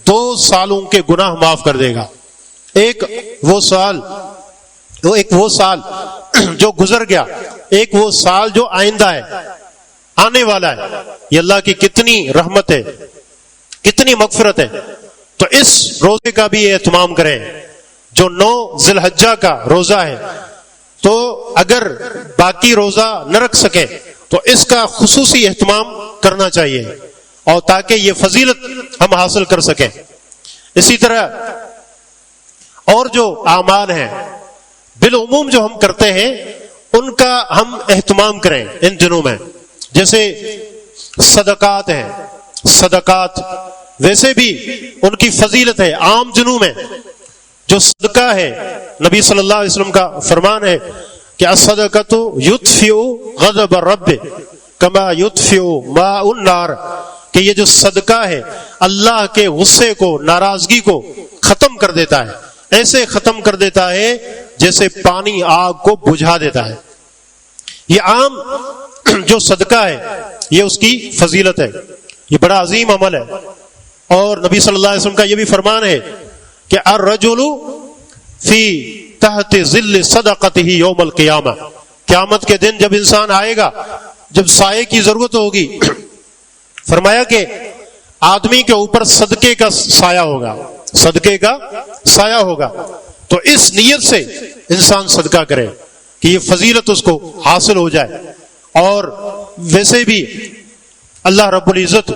2 سالوں کے گناہ معاف کر دے گا. ایک وہ سال جو گزر گیا، ایک وہ سال جو آئندہ ہے، آنے والا ہے. یہ اللہ کی کتنی رحمت ہے، کتنی مغفرت ہے. تو اس روزے کا بھی اہتمام کریں جو 9 ذی الحجہ کا روزہ ہے. تو اگر باقی روزہ نہ رکھ سکیں تو اس کا خصوصی اہتمام کرنا چاہیے، اور تاکہ یہ فضیلت ہم حاصل کر سکیں. اسی طرح اور جو اعمال ہیں بالعموم جو ہم کرتے ہیں ان کا ہم اہتمام کریں ان دنوں میں. جیسے صدقات ہیں، صدقات ویسے بھی ان کی فضیلت ہے. عام دنوں میں جو صدقہ ہے، نبی صلی اللہ علیہ وسلم کا فرمان ہے کہ الصدقۃ یطفئ غضب الرب کما یطفئ ماء النار، کہ یہ جو صدقہ ہے اللہ کے غصے کو، ناراضگی کو ختم کر دیتا ہے. ایسے ختم کر دیتا ہے جیسے پانی آگ کو بجھا دیتا ہے. یہ عام جو صدقہ ہے یہ اس کی فضیلت ہے، یہ بڑا عظیم عمل ہے. اور نبی صلی اللہ علیہ وسلم کا یہ بھی فرمان ہے کہ الرجل فی تحت ظل صدقتہ یوم القیامہ، قیامت کے دن جب انسان آئے گا، جب سائے کی ضرورت ہوگی، فرمایا کہ آدمی کے اوپر صدقے کا سایہ ہوگا، صدقے کا سایہ ہوگا. تو اس نیت سے انسان صدقہ کرے کہ یہ فضیلت اس کو حاصل ہو جائے. اور ویسے بھی اللہ رب العزت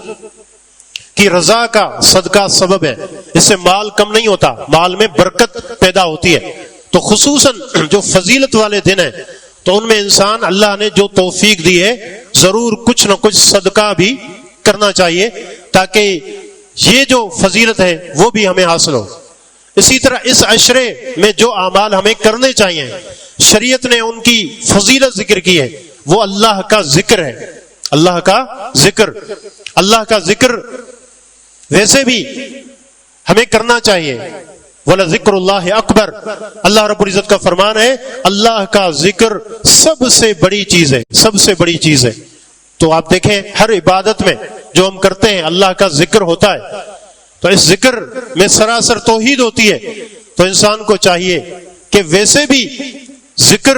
کی رضا کا صدقہ سبب ہے، اس سے مال کم نہیں ہوتا، مال میں برکت پیدا ہوتی ہے. تو خصوصاً جو فضیلت والے دن ہیں تو ان میں انسان، اللہ نے جو توفیق دی ہے، ضرور کچھ نہ کچھ صدقہ بھی کرنا چاہیے تاکہ یہ جو فضیلت ہے وہ بھی ہمیں حاصل ہو. اسی طرح اس عشرے میں جو اعمال ہمیں کرنے چاہیے، شریعت نے ان کی فضیلت ذکر کی ہے، وہ اللہ کا ذکر ہے. اللہ کا ذکر، اللہ کا ذکر ویسے بھی ہمیں کرنا چاہیے. وَلَذِكْرُ اللَّهِ اکبر، اللہ رب العزت کا فرمان ہے اللہ کا ذکر سب سے بڑی چیز ہے، سب سے بڑی چیز ہے. تو آپ دیکھیں ہر عبادت میں جو ہم کرتے ہیں اللہ کا ذکر ہوتا ہے، تو اس ذکر میں سراسر توحید ہوتی ہے. تو انسان کو چاہیے کہ ویسے بھی ذکر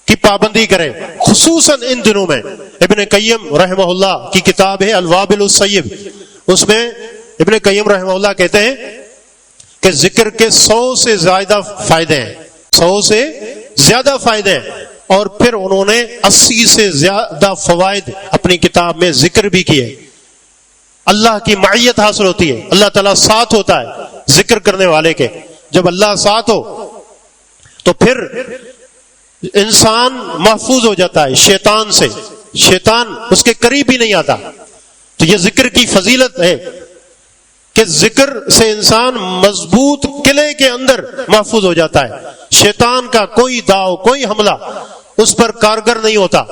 کی پابندی کرے، خصوصاً ان دنوں میں. ابن قیم رحمہ اللہ کی کتاب ہے الوابل الصیب، اس میں ابن قیم رحمہ اللہ کہتے ہیں کہ ذکر کے 100 سے زیادہ فائدے ہیں، 100 سے زیادہ فائدے ہیں. اور پھر انہوں نے 80 سے زیادہ فوائد اپنی کتاب میں ذکر بھی کیے. اللہ کی معیت حاصل ہوتی ہے، اللہ تعالیٰ ساتھ ہوتا ہے ذکر کرنے والے کے. جب اللہ ساتھ ہو تو پھر انسان محفوظ ہو جاتا ہے شیطان سے، شیطان اس کے قریب بھی نہیں آتا. تو یہ ذکر کی فضیلت ہے کہ ذکر سے انسان مضبوط قلعے کے اندر محفوظ ہو جاتا ہے. شیطان کا کوئی داؤ، کوئی حملہ اس پر کارگر نہیں ہوتا.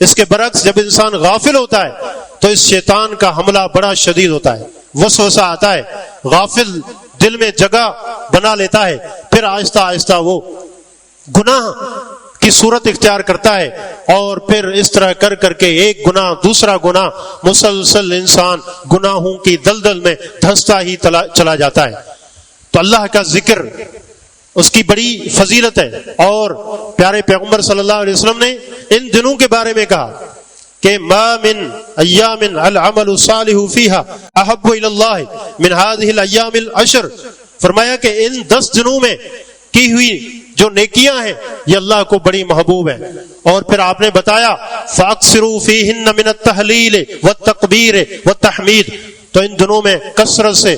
اس کے برعکس جب انسان غافل ہوتا ہے تو اس شیطان کا حملہ بڑا شدید ہوتا ہے، وسوسہ آتا ہے، غافل دل میں جگہ بنا لیتا ہے، پھر آہستہ آہستہ وہ گناہ کی صورت اختیار کرتا ہے، اور پھر اس طرح کر کر کے ایک گناہ دوسرا گناہ، مسلسل انسان گناہوں کی دلدل میں دھنستا ہی چلا جاتا ہے. تو اللہ کا ذکر اس کی بڑی فضیلت ہے. اور پیارے پیغمبر صلی اللہ علیہ وسلم نے ان دنوں کے بارے میں کہا کہ ما من ایام العمل الصالح فیها احب الی اللہ من هذه الايام العشر، فرمایا کہ ان 10 دنوں میں کی ہوئی جو نیکیاں ہیں یہ اللہ کو بڑی محبوب ہیں. اور پھر آپ نے بتایا فاکثروا فیہن من التہلیل والتکبیر والتحمید، تو ان دنوں میں کثرت سے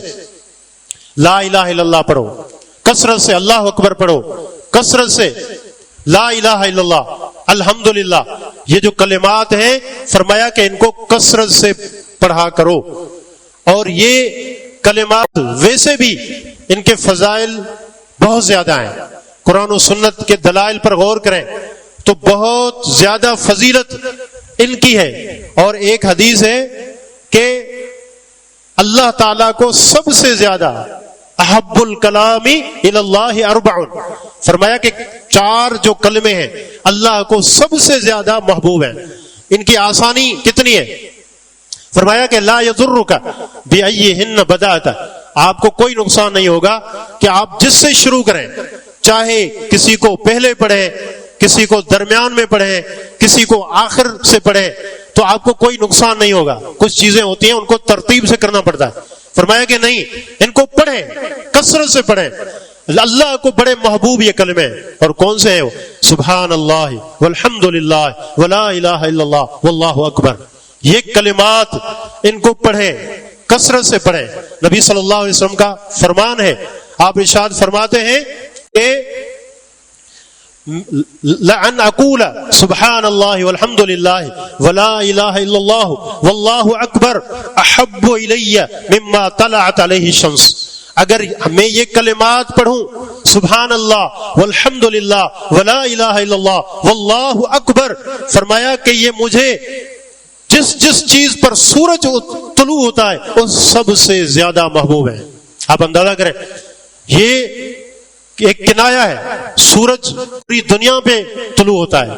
لا الہ الا اللہ پڑھو، کثرت سے اللہ اکبر پڑھو، کثرت سے لا الہ الا اللہ، الحمدللہ، یہ جو کلمات ہیں فرمایا کہ ان کو کثرت سے پڑھا کرو. اور یہ کلمات ویسے بھی ان کے فضائل بہت زیادہ ہیں. قرآن و سنت کے دلائل پر غور کریں تو بہت زیادہ فضیلت ان کی ہے. اور ایک حدیث ہے کہ اللہ تعالیٰ کو سب سے زیادہ احب الکلام الی اللہ اربع، فرمایا کہ 4 جو کلمے ہیں اللہ کو سب سے زیادہ محبوب ہیں. ان کی آسانی کتنی ہے، فرمایا کہ لا یضرک بأیہن بدأت، آپ کو کوئی نقصان نہیں ہوگا کہ آپ جس سے شروع کریں، چاہے کسی کو پہلے پڑھیں، کسی کو درمیان میں پڑھیں، کسی کو آخر سے پڑھیں، تو آپ کو کوئی نقصان نہیں ہوگا. کچھ چیزیں ہوتی ہیں ان کو ترتیب سے کرنا پڑتا ہے، فرمایا کہ نہیں، ان کو پڑھیں، کثرت سے پڑھیں. اللہ کو بڑے محبوب یہ کلمے. اور کون سے ہیں وہ؟ سبحان اللہ والحمد للہ ولا الہ الا اللہ واللہ اکبر. یہ کلمات ان کو پڑھیں، کثرت سے پڑھیں. نبی صلی اللہ علیہ وسلم کا فرمان ہے، آپ ارشاد فرماتے ہیں کہ لأن اقول سبحان اللہ والحمد للہ ولا الہ الا اللہ واللہ اکبر احب الی مما طلعت علیہ الشمس. اگر میں یہ کلمات پڑھوں سبحان اللہ والحمد للہ ولا الہ الا اللہ واللہ اکبر، فرمایا کہ یہ مجھے جس چیز پر سورج طلوع ہوتا ہے وہ سب سے زیادہ محبوب ہے. آپ اندازہ کریں، یہ ایک کنایا ہے، سورج پوری دنیا پہ طلوع ہوتا ہے،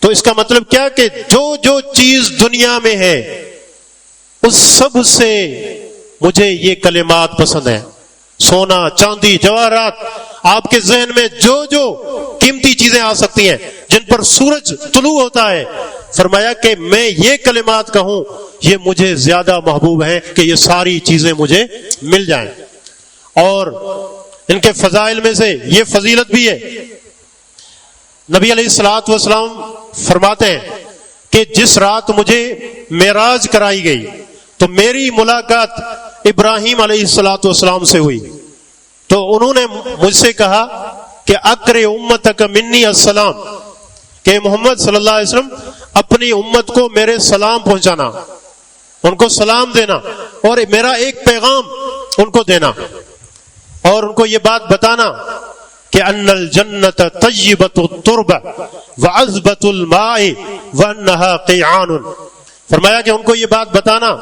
تو اس کا مطلب کیا کہ جو چیز دنیا میں ہے اس سب سے مجھے یہ کلمات پسند ہیں. سونا چاندی جواہرات، آپ کے ذہن میں جو جو قیمتی چیزیں آ سکتی ہیں جن پر سورج طلوع ہوتا ہے، فرمایا کہ میں یہ کلمات کہوں یہ مجھے زیادہ محبوب ہیں کہ یہ ساری چیزیں مجھے مل جائیں. اور ان کے فضائل میں سے یہ فضیلت بھی ہے، نبی علیہ الصلوۃ والسلام فرماتے ہیں کہ جس رات مجھے معراج کرائی گئی تو میری ملاقات ابراہیم علیہ الصلوۃ والسلام سے ہوئی، تو انہوں نے مجھ سے کہا کہ اقر امتک منی السلام، کہ محمد صلی اللہ علیہ وسلم اپنی امت کو میرے سلام پہنچانا، ان کو سلام دینا اور میرا ایک پیغام ان کو دینا، اور ان کو یہ بات بتانا کہ ان الجنت طیبۃ التربہ وعذبۃ الماء وانہا قیعان. فرمایا کہ ان کو یہ بات بتانا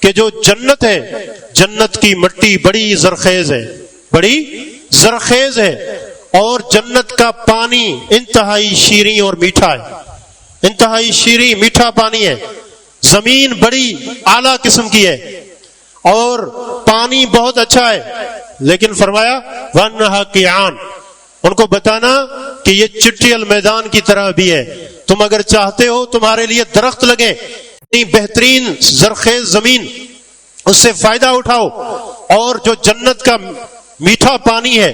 کہ جو جنت ہے، جنت کی مٹی بڑی زرخیز ہے، بڑی زرخیز ہے، اور جنت کا پانی انتہائی شیریں اور میٹھا ہے، انتہائی شیریں میٹھا پانی ہے. زمین بڑی اعلیٰ قسم کی ہے اور پانی بہت اچھا ہے، لیکن فرمایا وانہا قیعان، ان کو بتانا کہ یہ چٹیل میدان کی طرح بھی ہے. تم اگر چاہتے ہو تمہارے لیے درخت لگیں، بہترین زرخیز زمین، اس سے فائدہ اٹھاؤ، اور جو جنت کا میٹھا پانی ہے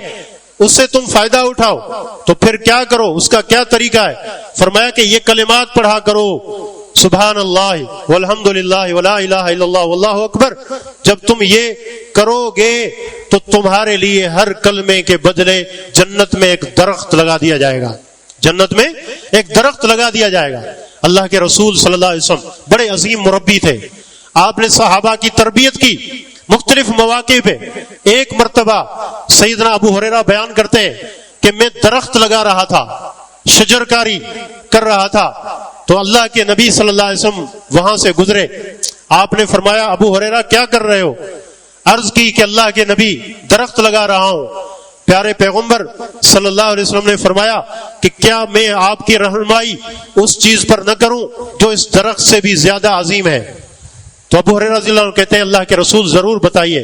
اس سے تم فائدہ اٹھاؤ. تو پھر کیا کرو، اس کا کیا طریقہ ہے؟ فرمایا کہ یہ کلمات پڑھا کرو، سبحان اللہ والحمد للہ ولا الہ الا اللہ واللہ اکبر. جب تم یہ کرو گے تو تمہارے لیے ہر کلمے کے بدلے جنت میں ایک درخت لگا دیا جائے گا، جنت میں ایک درخت لگا دیا جائے گا. اللہ کے رسول صلی اللہ علیہ وسلم بڑے عظیم مربی تھے. آپ نے صحابہ کی تربیت کی مختلف مواقع پہ. ایک مرتبہ سیدنا ابو ہریرہ بیان کرتے ہیں کہ میں درخت لگا رہا تھا، شجر کاری کر رہا تھا، تو اللہ کے نبی صلی اللہ علیہ وسلم وہاں سے گزرے. آپ نے فرمایا ابو ہریرہ کیا کر رہے ہو؟ عرض کی کہ اللہ کے نبی درخت لگا رہا ہوں. پیارے پیغمبر صلی اللہ علیہ وسلم نے فرمایا کہ کیا میں آپ کی رہنمائی اس چیز پر نہ کروں جو اس درخت سے بھی زیادہ عظیم ہے؟ تو ابو ہریرہ رضی اللہ عنہ کہتے ہیں اللہ کے رسول ضرور بتائیے.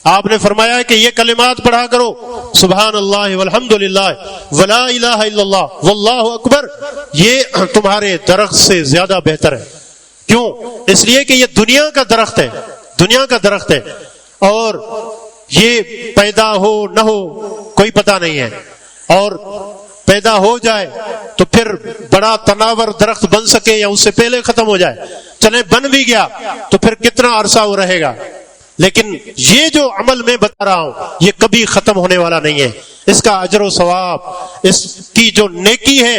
آپ نے فرمایا کہ یہ کلمات پڑھا کرو، سبحان اللہ والحمد للہ ولا الہ الا اللہ واللہ اکبر، یہ تمہارے درخت سے زیادہ بہتر ہے. کیوں؟ اس لیے کہ یہ دنیا کا درخت ہے، دنیا کا درخت ہے، اور یہ پیدا ہو نہ ہو کوئی پتہ نہیں ہے، اور پیدا ہو جائے تو پھر بڑا تناور درخت بن سکے یا اس سے پہلے ختم ہو جائے. چلے بن بھی گیا تو پھر کتنا عرصہ وہ رہے گا، لیکن یہ جو عمل میں بتا رہا ہوں یہ کبھی ختم ہونے والا نہیں ہے. اس کا اجر و ثواب، اس کی جو نیکی ہے،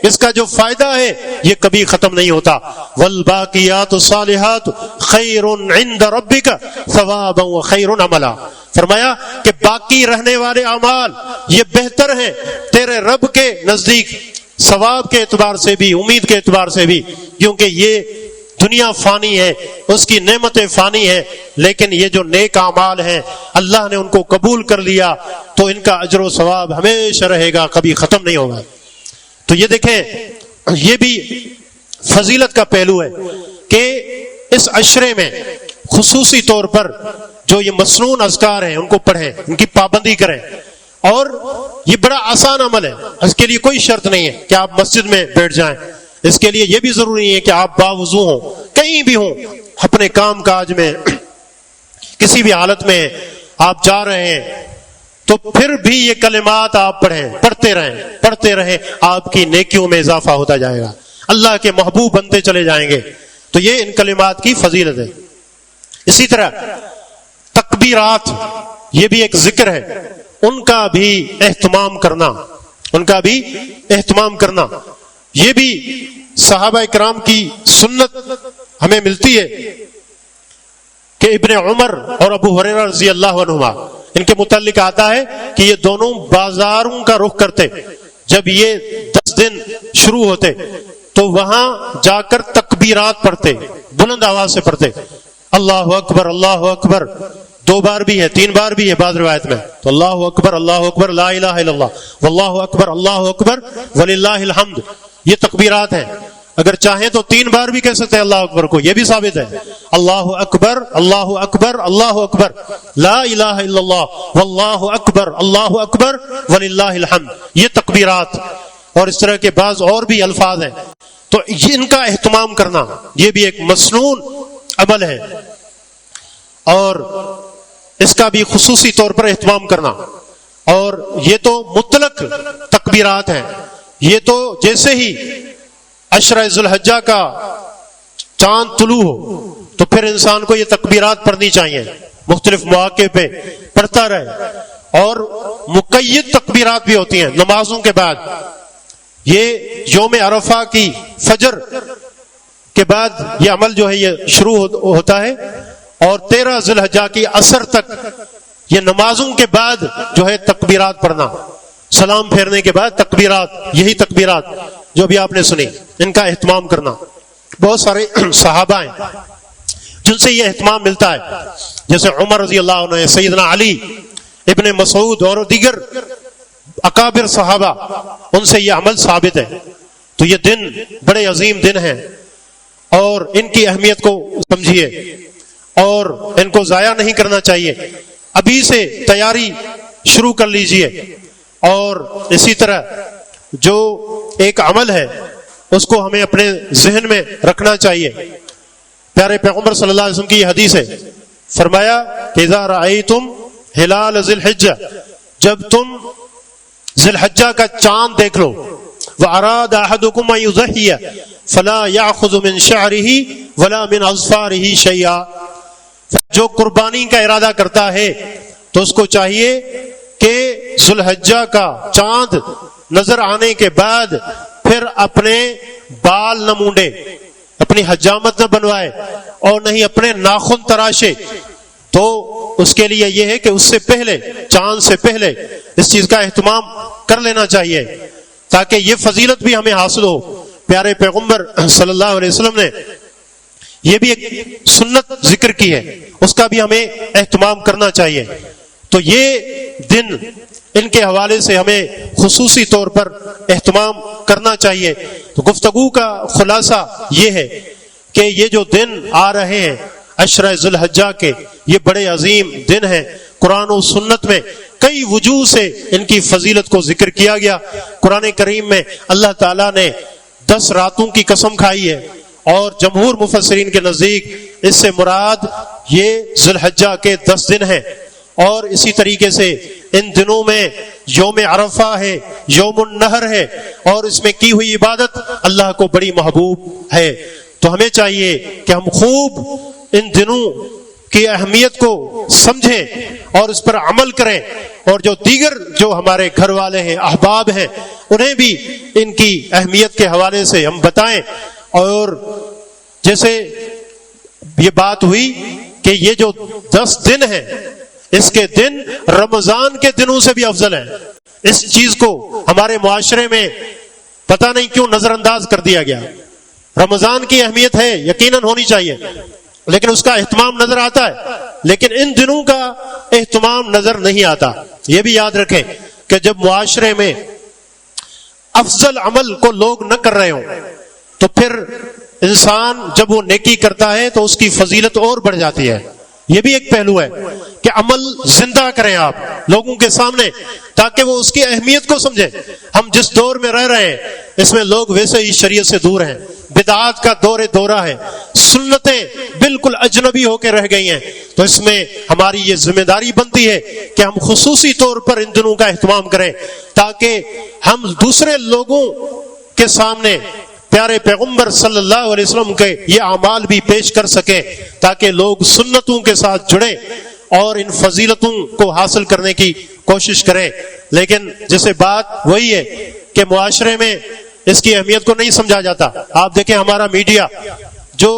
اس کا جو فائدہ ہے، یہ کبھی ختم نہیں ہوتا. والباقیات الصالحات خیر عند ربک ثوابا وخیر عملا. فرمایا کہ باقی رہنے والے اعمال یہ بہتر ہیں تیرے رب کے نزدیک، ثواب کے اعتبار سے بھی، امید کے اعتبار سے بھی، کیونکہ یہ دنیا فانی ہے، اس کی نعمتیں فانی ہیں، لیکن یہ جو نیک اعمال ہیں اللہ نے ان کو قبول کر لیا تو ان کا اجر و ثواب ہمیشہ رہے گا، کبھی ختم نہیں ہوگا. تو یہ دیکھیں، یہ بھی فضیلت کا پہلو ہے کہ اس عشرے میں خصوصی طور پر جو یہ مسنون اذکار ہیں ان کو پڑھیں، ان کی پابندی کریں. اور یہ بڑا آسان عمل ہے، اس کے لیے کوئی شرط نہیں ہے کہ آپ مسجد میں بیٹھ جائیں. اس کے لیے یہ بھی ضروری ہے کہ آپ باوضو ہوں، کہیں بھی ہوں، اپنے کام کاج میں کسی بھی حالت میں آپ جا رہے ہیں تو پھر بھی یہ کلمات آپ پڑھیں، پڑھتے رہیں، آپ کی نیکیوں میں اضافہ ہوتا جائے گا، اللہ کے محبوب بنتے چلے جائیں گے. تو یہ ان کلمات کی فضیلت ہے. اسی طرح تکبیرات، یہ بھی ایک ذکر ہے، ان کا بھی اہتمام کرنا، یہ بھی صحابہ کرام کی سنت ہمیں ملتی ہے کہ ابن عمر اور ابو ہریرہ رضی اللہ عنہما، ان کے متعلق آتا ہے کہ یہ دونوں بازاروں کا رخ کرتے. جب یہ 10 دن شروع ہوتے تو وہاں جا کر تکبیرات پڑھتے، بلند آواز سے پڑھتے، اللہ اکبر اللہ اکبر، 2 بار بھی ہے، 3 بار بھی ہے بعض روایت میں. تو اللہ اکبر لا الہ الا اللہ واللہ اکبر وللہ الحمد، یہ تکبیرات ہیں. اگر چاہیں تو 3 بار بھی کہہ سکتے ہیں اللہ اکبر کو، یہ بھی ثابت ہے۔ اللہ اکبر اللہ اکبر اللہ اکبر، لا الہ الا اللہ واللہ اکبر اللہ اکبر وللہ الحمد، یہ تکبیرات اور اس طرح کے بعض اور بھی الفاظ ہیں، تو ان کا اہتمام کرنا یہ بھی ایک مسنون عمل ہے، اور اس کا بھی خصوصی طور پر اہتمام کرنا۔ اور یہ تو مطلق تکبیرات ہیں، یہ تو جیسے ہی عشرہ ذی الحجہ کا چاند طلوع ہو تو پھر انسان کو یہ تکبیرات پڑھنی چاہیے، مختلف مواقع پہ پڑھتا رہے۔ اور مقید تکبیرات بھی ہوتی ہیں نمازوں کے بعد، یہ یوم عرفہ کی فجر کے بعد یہ عمل جو ہے یہ شروع ہوتا ہے، اور 13 ذی الحجہ کی عصر تک یہ نمازوں کے بعد جو ہے تکبیرات پڑھنا، سلام پھیرنے کے بعد تکبیرات، یہی تکبیرات جو بھی آپ نے سنی، ان کا اہتمام کرنا۔ بہت سارے صحابہ ہیں جن سے یہ اہتمام ملتا ہے، جیسے عمر رضی اللہ عنہ، سیدنا علی، ابن مسعود اور دیگر اکابر صحابہ، ان سے یہ عمل ثابت ہے۔ تو یہ دن بڑے عظیم دن ہیں، اور ان کی اہمیت کو سمجھیے اور ان کو ضائع نہیں کرنا چاہیے۔ ابھی سے تیاری شروع کر لیجئے، اور اسی طرح جو ایک عمل ہے اس کو ہمیں اپنے ذہن میں رکھنا چاہیے۔ پیارے پیغمبر صلی اللہ علیہ وسلم کی یہ حدیث ہے، فرمایا کہ اذا رأیتم ہلال ذی الحجہ، جب تم ذی الحجہ کا چاند دیکھ لو، وَأَرَادَ أَحَدُكُمْ أَن يُضَحِّيَ فَلَا يَأْخُذُ مِن شَعْرِهِ وَلَا مِنْ أَظْفَارِهِ شَيْئًا، جو قربانی کا ارادہ کرتا ہے تو اس کو چاہیے کہ ذی الحجہ کا چاند نظر آنے کے بعد پھر اپنے بال نہ مونڈے، اپنی حجامت نہ بنوائے، اور نہیں اپنے ناخن تراشے۔ تو اس کے لیے یہ ہے کہ اس سے پہلے، چاند سے پہلے اس چیز کا اہتمام کر لینا چاہیے، تاکہ یہ فضیلت بھی ہمیں حاصل ہو۔ پیارے پیغمبر صلی اللہ علیہ وسلم نے یہ بھی ایک سنت ذکر کی ہے، اس کا بھی ہمیں اہتمام کرنا چاہیے۔ تو یہ دن، ان کے حوالے سے ہمیں خصوصی طور پر اہتمام کرنا چاہیے۔ تو گفتگو کا خلاصہ یہ ہے کہ یہ جو دن آ رہے ہیں عشرہ ذی الحجہ کے، یہ بڑے عظیم دن ہیں۔ قرآن و سنت میں کئی وجوہ سے ان کی فضیلت کو ذکر کیا گیا۔ قرآن کریم میں اللہ تعالیٰ نے 10 راتوں کی قسم کھائی ہے، اور جمہور مفسرین کے نزدیک اس سے مراد یہ ذی الحجہ کے 10 دن ہیں۔ اور اسی طریقے سے ان دنوں میں یوم عرفہ ہے، یوم النحر ہے، اور اس میں کی ہوئی عبادت اللہ کو بڑی محبوب ہے۔ تو ہمیں چاہیے کہ ہم خوب ان دنوں کی اہمیت کو سمجھیں اور اس پر عمل کریں، اور جو دیگر جو ہمارے گھر والے ہیں، احباب ہیں، انہیں بھی ان کی اہمیت کے حوالے سے ہم بتائیں۔ اور جیسے یہ بات ہوئی کہ یہ جو 10 دن ہیں، اس کے دن رمضان کے دنوں سے بھی افضل ہیں۔ اس چیز کو ہمارے معاشرے میں پتہ نہیں کیوں نظر انداز کر دیا گیا۔ رمضان کی اہمیت ہے، یقیناً ہونی چاہیے، لیکن اس کا اہتمام نظر آتا ہے، لیکن ان دنوں کا اہتمام نظر نہیں آتا۔ یہ بھی یاد رکھیں کہ جب معاشرے میں افضل عمل کو لوگ نہ کر رہے ہوں تو پھر انسان جب وہ نیکی کرتا ہے تو اس کی فضیلت اور بڑھ جاتی ہے۔ یہ بھی ایک پہلو ہے کہ عمل زندہ کریں آپ لوگوں کے سامنے، تاکہ وہ اس کی اہمیت کو سمجھیں۔ ہم جس دور میں رہ رہے ہیں اس میں لوگ ویسے ہی شریعت سے دور ہیں، بدعات کا دورہ ہے، سنتیں بالکل اجنبی ہو کے رہ گئی ہیں۔ تو اس میں ہماری یہ ذمہ داری بنتی ہے کہ ہم خصوصی طور پر ان دنوں کا اہتمام کریں، تاکہ ہم دوسرے لوگوں کے سامنے پیارے پیغمبر صلی اللہ علیہ وسلم کے یہ اعمال بھی پیش کر سکیں، تاکہ لوگ سنتوں کے ساتھ جڑیں اور ان فضیلتوں کو حاصل کرنے کی کوشش کریں۔ لیکن جیسے بات وہی ہے کہ معاشرے میں اس کی اہمیت کو نہیں سمجھا جاتا۔ آپ دیکھیں ہمارا میڈیا جو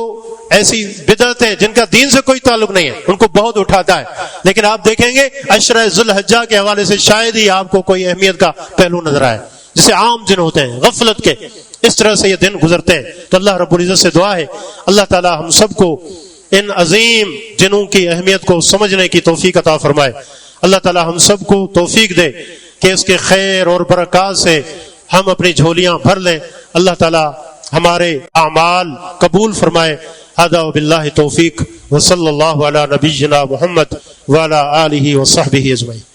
ایسی بدعتیں جن کا دین سے کوئی تعلق نہیں ہے ان کو بہت اٹھاتا ہے، لیکن آپ دیکھیں گے عشرہ ذی الحجہ کے حوالے سے شاید ہی آپ کو کوئی اہمیت کا پہلو نظر آئے۔ جسے عام دن ہوتے ہیں غفلت کے، اس طرح سے یہ دن گزرتے ہیں۔ تو اللہ رب العزت سے دعا ہے اللہ تعالی ہم سب کو ان عظیم دنوں کی اہمیت کو سمجھنے کی توفیق عطا فرمائے۔ اللہ تعالی ہم سب کو توفیق دے کہ اس کے خیر اور برکات سے ہم اپنی جھولیاں بھر لیں۔ اللہ تعالی ہمارے اعمال قبول فرمائے. ھذا وباللہ توفیق وصلی اللہ علی نبینا محمد وعلی آلہ وصحبہ اجمعین.